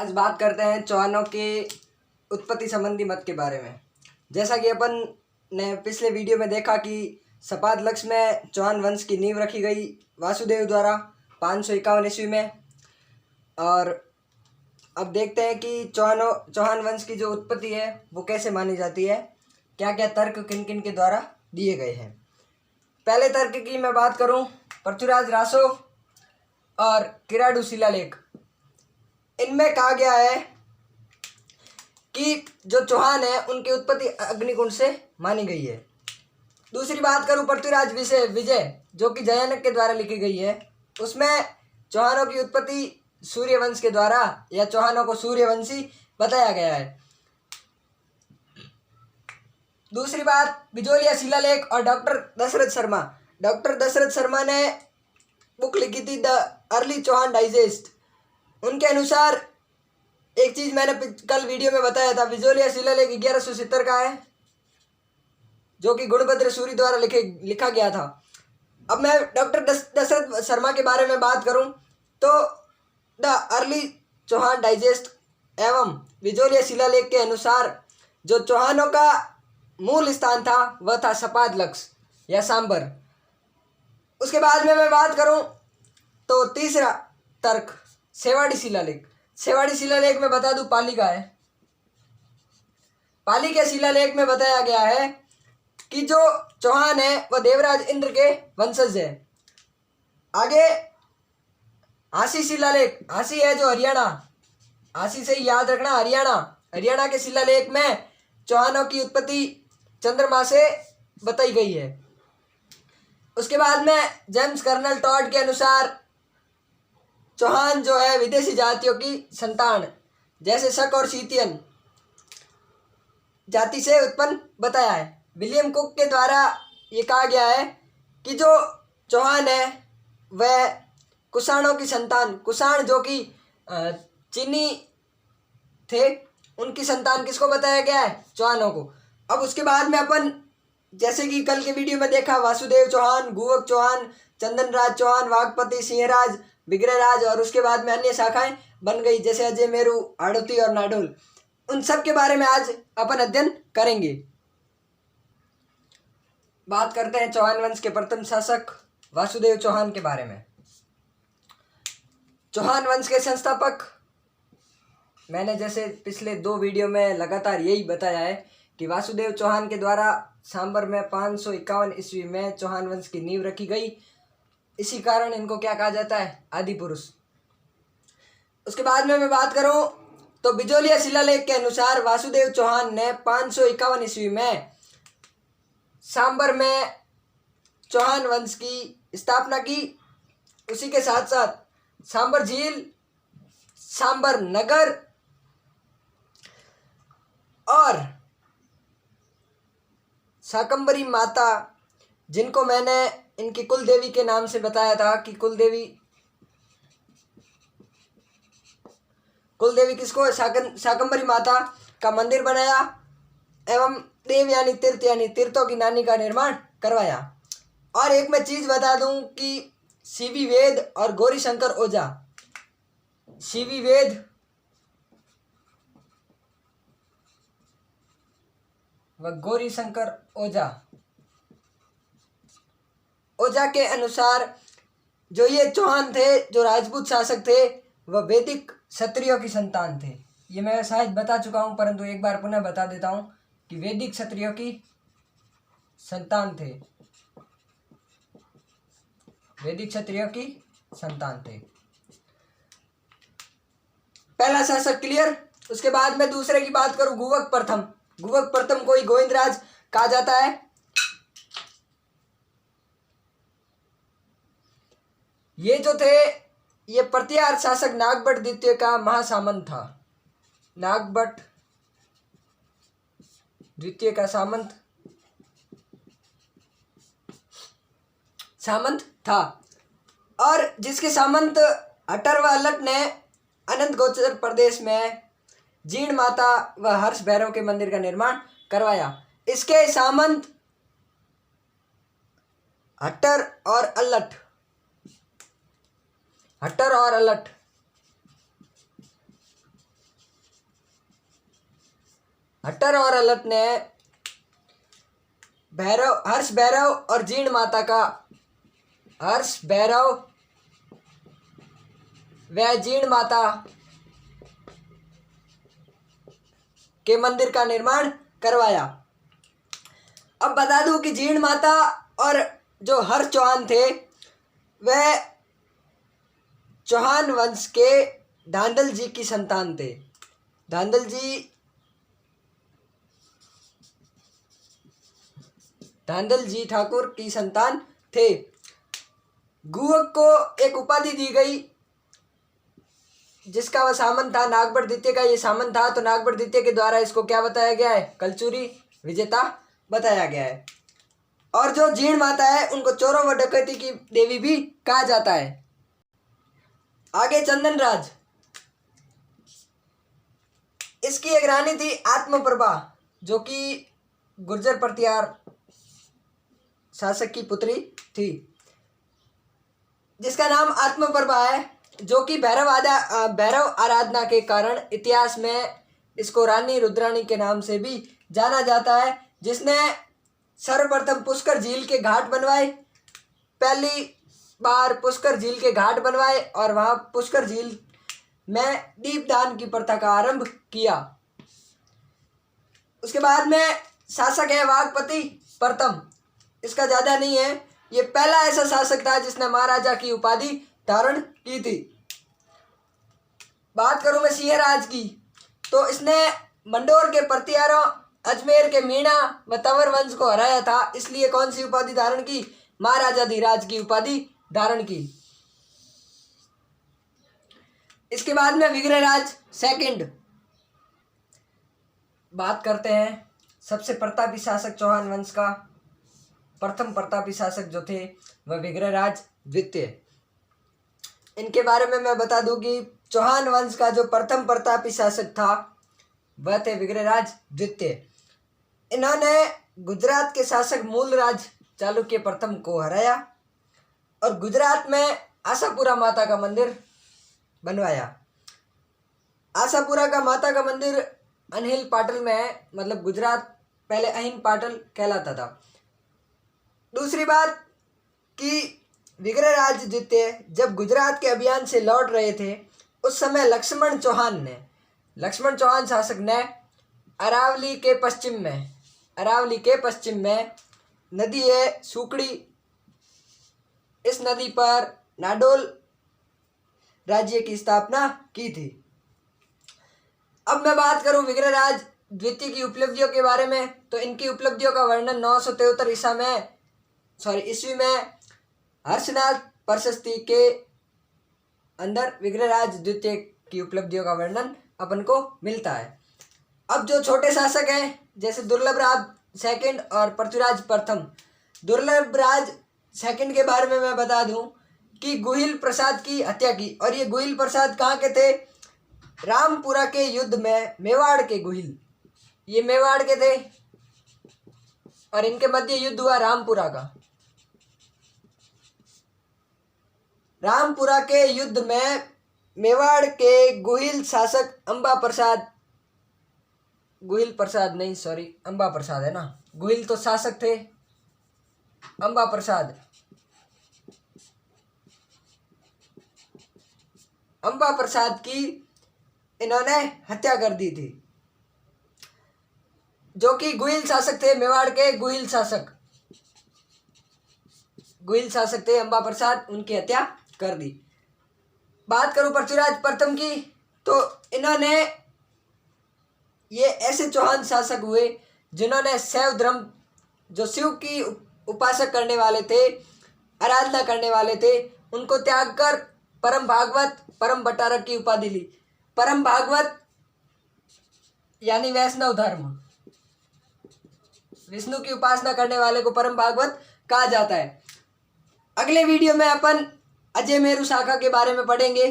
आज बात करते हैं चौहानों के उत्पत्ति संबंधी मत के बारे में। जैसा कि अपन ने पिछले वीडियो में देखा कि सपाद में चौहान वंश की नींव रखी गई वासुदेव द्वारा 551 ईस्वी में। और अब देखते हैं कि चौहान वंश की जो उत्पत्ति है वो कैसे मानी जाती है, क्या क्या तर्क किन किन के द्वारा दिए गए हैं। पहले तर्क की मैं बात करूं, पृथ्वीराज रासो और किराडू शिलालेख, इनमें कहा गया है कि जो चौहान है उनकी उत्पत्ति अग्निकुंड से मानी गई है। दूसरी बात करूं पृथ्वीराज विजय जो कि जयानक के द्वारा लिखी गई है, उसमें चौहानों की उत्पत्ति सूर्यवंश के द्वारा या चौहानों को सूर्यवंशी बताया गया है। दूसरी बात बिजोलिया शिलालेख और डॉक्टर दशरथ शर्मा ने बुक लिखी थी द अर्ली चौहान डाइजेस्ट। उनके अनुसार एक चीज मैंने कल वीडियो में बताया था, बिजोलिया शिलालेख 1170 का है जो कि गुणभद्र सूरी द्वारा लिखा गया था। अब मैं डॉक्टर दशरथ शर्मा के बारे में बात करूं तो द अर्ली चौहान डाइजेस्ट एवं बिजोलिया शिलालेख के अनुसार जो चौहानों का मूल स्थान था वह था सपाद या सांबर। उसके बाद में मैं बात करूं तो तीसरा तर्क सेवाड़ी शिलालेख में बता दूं पाली का है। पाली के शिलालेख में बताया गया है कि जो चौहान है वह देवराज इंद्र के वंशज है। आगे हासी शिलालेख, हासी है जो हरियाणा, हासी से ही याद रखना, हरियाणा के शिलालेख में चौहानों की उत्पत्ति चंद्रमा से बताई गई है। उसके बाद में जेम्स कर्नल टॉड के अनुसार चौहान जो है विदेशी जातियों की संतान जैसे शक और सीतियन जाति से उत्पन्न बताया है। विलियम कुक के द्वारा ये कहा गया है कि जो चौहान है वह कुषाणों की संतान, कुषाण जो कि चीनी थे उनकी संतान किसको बताया गया है? चौहानों को। अब उसके बाद में अपन जैसे कि कल के वीडियो में देखा वासुदेव चौहान, गुवक चौहान, चंदनराज चौहान, वाघपति, सिंहराज, विग्रहराज और उसके बाद में अन्य शाखाएं बन गई जैसे अजय मेरू, आड़ती और नाडोल। उन सब के बारे में आज अपन अध्ययन करेंगे। बात करते हैं चौहान वंश के प्रथम शासक वासुदेव चौहान के बारे में। चौहान वंश के संस्थापक, मैंने जैसे पिछले 2 वीडियो में लगातार यही बताया है कि वासुदेव चौहान के द्वारा सांबर में 551 ईस्वी में चौहान वंश की नींव रखी गई। इसी कारण इनको क्या कहा जाता है? आदि पुरुष। उसके बाद में मैं बात करूं तो बिजोलिया शिलालेख के अनुसार वासुदेव चौहान ने 551 ईस्वी में सांबर में चौहान वंश की स्थापना की। उसी के साथ साथ सांबर झील, सांबर नगर और शाकंभरी माता, जिनको मैंने इनकी कुल देवी के नाम से बताया था कि कुल देवी किसको? शाकंभरी माता का मंदिर बनाया एवं देव यानी तीर्थों की नानी का निर्माण करवाया। और एक मैं चीज बता दूं कि सीवी वेद और गौरी शंकर ओझा, सीवी वेद व गौरी शंकर ओझा के अनुसार जो ये चौहान थे, जो राजपूत शासक थे, वह वैदिक क्षत्रियों की संतान थे। ये मैं शायद बता चुका हूं परंतु एक बार पुनः बता देता हूं कि वैदिक क्षत्रियों की संतान थे, वैदिक क्षत्रियों की संतान थे। पहला शासक क्लियर। उसके बाद में दूसरे की बात करूं, गुवक प्रथम को ही गोविंदराज कहा जाता है। ये जो थे ये प्रतिहार शासक नागभट्ट द्वितीय का महासामंत था। नागभट्ट द्वितीय का सामंत था और जिसके सामंत अटर व अलट ने अनंत गोचर प्रदेश में जीर्ण माता व हर्ष भैरव के मंदिर का निर्माण करवाया। इसके सामंत हट्टर और अलट हट्टर और अलट ने हर्ष भैरव और जीण माता का हर्ष भैरव व जीण माता के मंदिर का निर्माण करवाया। अब बता दूं कि जीण माता और जो हर्ष चौहान थे वह चौहान वंश के धांधल जी की संतान थे। धांधल जी ठाकुर की संतान थे। गुहक को एक उपाधि दी गई जिसका वह सामंत था। नागभट्ट द्वितीय का ये सामंत था, तो नागभट्ट द्वितीय के द्वारा इसको क्या बताया गया है? कलचुरी विजेता बताया गया है। और जो जीण माता है उनको चोरों व डकैती की देवी भी कहा जाता है। आगे चंदन राज, इसकी एक रानी थी आत्मप्रभा, जो कि गुर्जर प्रतिहार शासक की पुत्री थी, जिसका नाम आत्मप्रभा है, जो कि भैरव आराधना के कारण इतिहास में इसको रानी रुद्राणी के नाम से भी जाना जाता है, जिसने सर्वप्रथम पुष्कर झील के घाट बनवाए। पहली बार पुष्कर झील के घाट बनवाए और वहाँ पुष्कर झील में दीपदान की प्रथा का आरंभ किया। उसके बाद में शासक है वाघपति प्रथम। इसका ज़्यादा नहीं है, ये पहला ऐसा शासक था जिसने महाराजा की उपाधि धारण की थी। बात करूं मैं सिंहराज की, तो इसने मंडोर के प्रतिहारों, अजमेर के मीणा व तंवर वंश को हराया था, इसलिए कौन सी उपाधि धारण की? महाराजा धीराज की उपाधि धारण की। इसके बाद में विग्रहराज सेकंड। बात करते हैं सबसे प्रतापी शासक चौहान वंश का। प्रथम प्रतापी शासक जो थे वह विग्रहराज द्वितीय। इनके बारे में मैं बता दूं कि चौहान वंश का जो प्रथम प्रतापी शासक था वह थे विग्रहराज द्वितीय। इन्होंने गुजरात के शासक मूलराज चालुक्य प्रथम को हराया और गुजरात में आशापुरा माता का मंदिर बनवाया। आशापुरा का माता का मंदिर अनहिल पाटल में है, मतलब गुजरात पहले अहिन पाटल कहलाता था। दूसरी बात कि विग्रहराज द्वितीय जब गुजरात के अभियान से लौट रहे थे, उस समय लक्ष्मण चौहान शासक ने अरावली के पश्चिम में नदी है सुकड़ी, इस नदी पर नाडोल राज्य की स्थापना की थी। अब मैं बात करूं विग्रहराज द्वितीय की उपलब्धियों के बारे में, तो इनकी उपलब्धियों का वर्णन 973 ईस्वी में हर्षनाथ प्रशस्ति के अंदर विग्रहराज द्वितीय की उपलब्धियों का वर्णन अपन को मिलता है। अब जो छोटे शासक हैं जैसे दुर्लभराज सेकंड और पृथ्वीराज प्रथम। दुर्लभराज सेकंड के बारे में मैं बता दूं कि गुहिल प्रसाद की हत्या की, और ये गुहिल प्रसाद कहाँ के थे? रामपुरा के युद्ध में मेवाड़ के गुहिल, ये मेवाड़ के थे और इनके मध्य युद्ध हुआ रामपुरा का। रामपुरा के युद्ध में मेवाड़ के गुहिल शासक अंबा प्रसाद है ना, गुहिल तो शासक थे, अंबा प्रसाद की इन्होंने हत्या कर दी थी, जो कि गुहिल शासक थे। मेवाड़ के गुहिल शासक थे अंबा प्रसाद, उनकी हत्या कर दी। बात करूं पृथ्वीराज प्रथम की, तो इन्होंने ये ऐसे चौहान शासक हुए जिन्होंने शैव धर्म, जो शिव की उपासक करने वाले थे, आराधना करने वाले थे, उनको त्याग कर परम भागवत, परम भट्टारक की उपाधि ली। परम भागवत यानी वैष्णव धर्म, विष्णु की उपासना करने वाले को परम भागवत कहा जाता है। अगले वीडियो में अपन अजय मेरू शाखा के बारे में पढ़ेंगे।